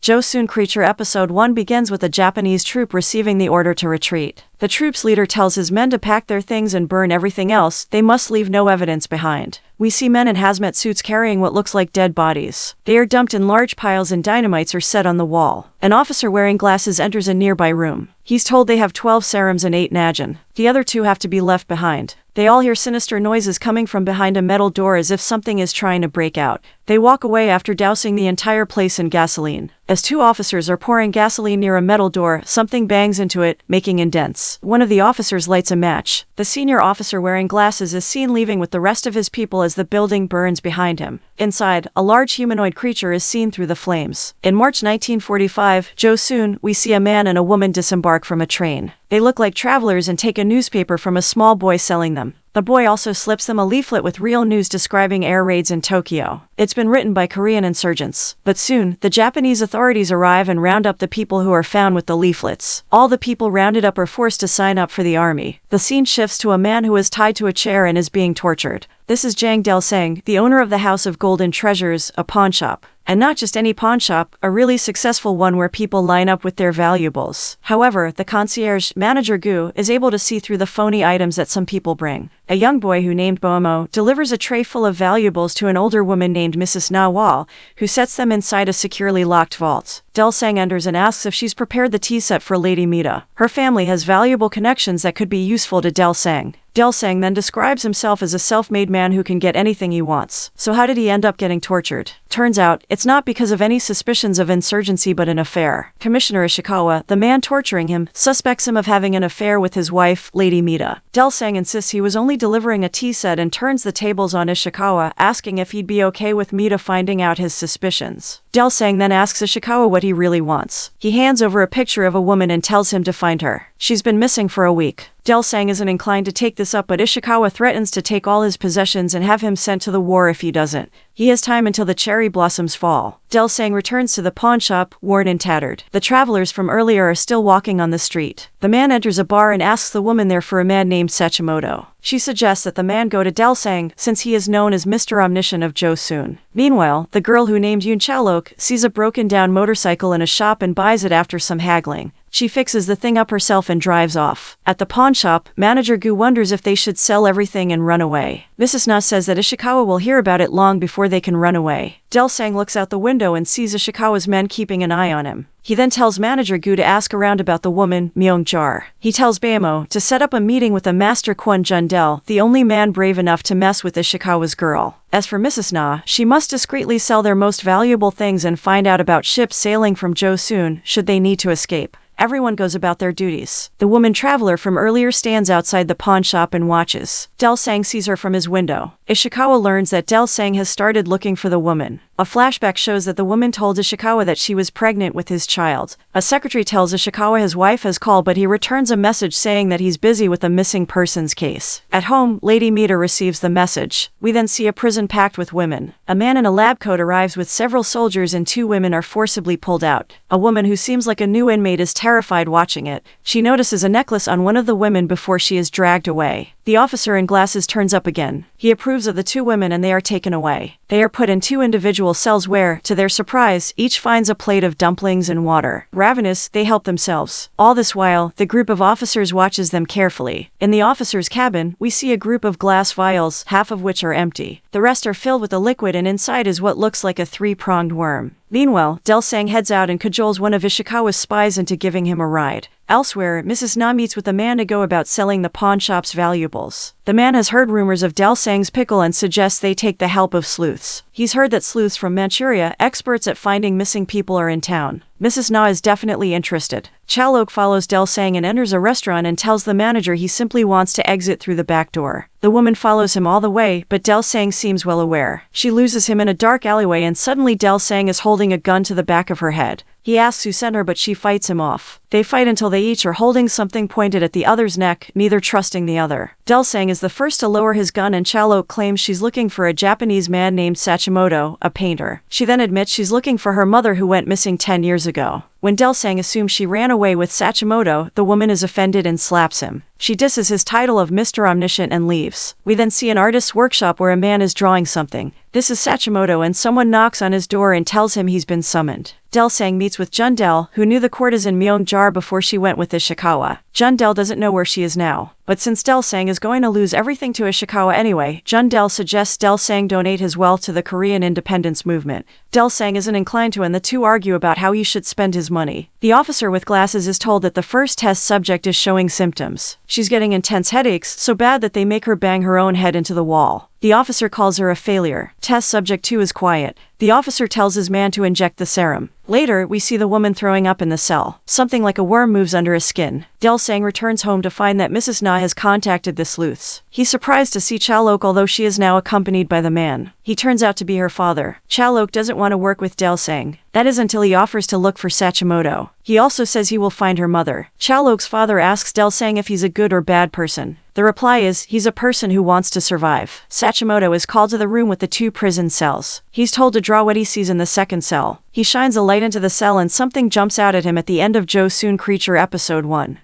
Joseon Creature Episode 1 begins with a Japanese troop receiving the order to retreat. The troop's leader tells his men to pack their things and burn everything else. They must leave no evidence behind. We see men in hazmat suits carrying what looks like dead bodies. They are dumped in large piles and dynamites are set on the wall. An officer wearing glasses enters a nearby room. He's told they have 12 serums and 8 najin. The other 2 have to be left behind. They all hear sinister noises coming from behind a metal door as if something is trying to break out. They walk away after dousing the entire place in gasoline. As 2 officers are pouring gasoline near a metal door, something bangs into it, making indents. One of the officers lights a match. The senior officer wearing glasses is seen leaving with the rest of his people as the building burns behind him. Inside, a large humanoid creature is seen through the flames. In March 1945, Joseon, we see a man and a woman disembark from a train. They look like travelers and take a newspaper from a small boy selling them. The boy also slips them a leaflet with real news describing air raids in Tokyo. It's been written by Korean insurgents. But soon, the Japanese authorities arrive and round up the people who are found with the leaflets. All the people rounded up are forced to sign up for the army. The scene shifts to a man who is tied to a chair and is being tortured. This is Jang Del-sang, the owner of the House of Golden Treasures, a pawn shop. And not just any pawn shop, a really successful one where people line up with their valuables. However, the concierge, Manager Gu, is able to see through the phony items that some people bring. A young boy who named Bomo delivers a tray full of valuables to an older woman named Mrs. Na-wal, who sets them inside a securely locked vault. Del-sang enters and asks if she's prepared the tea set for Lady Mita. Her family has valuable connections that could be useful to Del-sang. Del-sang then describes himself as a self-made man who can get anything he wants. So how did he end up getting tortured? Turns out, it's not because of any suspicions of insurgency but an affair. Commissioner Ishikawa, the man torturing him, suspects him of having an affair with his wife, Lady Mita. Del-sang insists he was only delivering a tea set and turns the tables on Ishikawa, asking if he'd be okay with Mita finding out his suspicions. Del-sang then asks Ishikawa what he really wants. He hands over a picture of a woman and tells him to find her. She's been missing for a week. Del-sang isn't inclined to take this up, but Ishikawa threatens to take all his possessions and have him sent to the war if he doesn't. He has time until the cherry blossoms fall. Del-sang returns to the pawn shop, worn and tattered. The travelers from earlier are still walking on the street. The man enters a bar and asks the woman there for a man named Sachimoto. She suggests that the man go to Del-sang since he is known as Mr. Omniscient of Joseon. Meanwhile, the girl who named Yoon Chalok sees a broken-down motorcycle in a shop and buys it after some haggling. She fixes the thing up herself and drives off. At the pawn shop, Manager Gu wonders if they should sell everything and run away. Mrs. Na says that Ishikawa will hear about it long before they can run away. Del-sang looks out the window and sees Ishikawa's men keeping an eye on him. He then tells Manager Gu to ask around about the woman, Myung-jar. He tells Baemo to set up a meeting with the Master Kwon Jun-del, the only man brave enough to mess with Ishikawa's girl. As for Mrs. Na, she must discreetly sell their most valuable things and find out about ships sailing from Joseon should they need to escape. Everyone goes about their duties. The woman traveler from earlier stands outside the pawn shop and watches. Del-sang sees her from his window. Ishikawa learns that Del-sang has started looking for the woman. A flashback shows that the woman told Ishikawa that she was pregnant with his child. A secretary tells Ishikawa his wife has called, but he returns a message saying that he's busy with a missing persons case. At home, Lady Mita receives the message. We then see a prison packed with women. A man in a lab coat arrives with several soldiers and 2 women are forcibly pulled out. A woman who seems like a new inmate is terrified watching it. She notices a necklace on one of the women before she is dragged away. The officer in glasses turns up again. He approves of the 2 women and they are taken away. They are put in 2 individual cells where, to their surprise, each finds a plate of dumplings and water. Ravenous, they help themselves. All this while, the group of officers watches them carefully. In the officer's cabin, we see a group of glass vials, half of which are empty. The rest are filled with a liquid and inside is what looks like a 3-pronged worm. Meanwhile, Del-sang heads out and cajoles one of Ishikawa's spies into giving him a ride. Elsewhere, Mrs. Na meets with a man to go about selling the pawn shop's valuables. The man has heard rumors of Del-sang's pickle and suggests they take the help of sleuths. He's heard that sleuths from Manchuria, experts at finding missing people, are in town. Mrs. Na is definitely interested. Chalok follows Del-sang and enters a restaurant and tells the manager he simply wants to exit through the back door. The woman follows him all the way, but Del-sang seems well aware. She loses him in a dark alleyway and suddenly Del-sang is holding a gun to the back of her head. He asks who sent her, but she fights him off. They fight until they each are holding something pointed at the other's neck, neither trusting the other. Del-sang is the first to lower his gun and Chalok claims she's looking for a Japanese man named Sachimoto, a painter. She then admits she's looking for her mother who went missing 10 years ago. When Del-sang assumes she ran away with Sachimoto, the woman is offended and slaps him. She disses his title of Mr. Omniscient and leaves. We then see an artist's workshop where a man is drawing something. This is Sachimoto, and someone knocks on his door and tells him he's been summoned. Delsang meets with Jundel, who knew the courtesan Myeongjar before she went with Ishikawa. Jundel doesn't know where she is now, but since Delsang is going to lose everything to Ishikawa anyway, Jundel suggests Delsang donate his wealth to the Korean independence movement. Delsang isn't inclined to, and the two argue about how he should spend his money. The officer with glasses is told that the first test subject is showing symptoms. She's getting intense headaches, so bad that they make her bang her own head into the wall. The officer calls her a failure. Test subject 2 is quiet. The officer tells his man to inject the serum. Later, we see the woman throwing up in the cell. Something like a worm moves under his skin. Delsang returns home to find that Mrs. Na has contacted the sleuths. He's surprised to see Chalok, although she is now accompanied by the man. He turns out to be her father. Chalok doesn't want to work with Delsang. That is until he offers to look for Sachimoto. He also says he will find her mother. Chalok's father asks Delsang if he's a good or bad person. The reply is, he's a person who wants to survive. Sachimoto is called to the room with the 2 prison cells. He's told to draw what he sees in the second cell. He shines a light into the cell and something jumps out at him at the end of Joseon Creature Episode 1.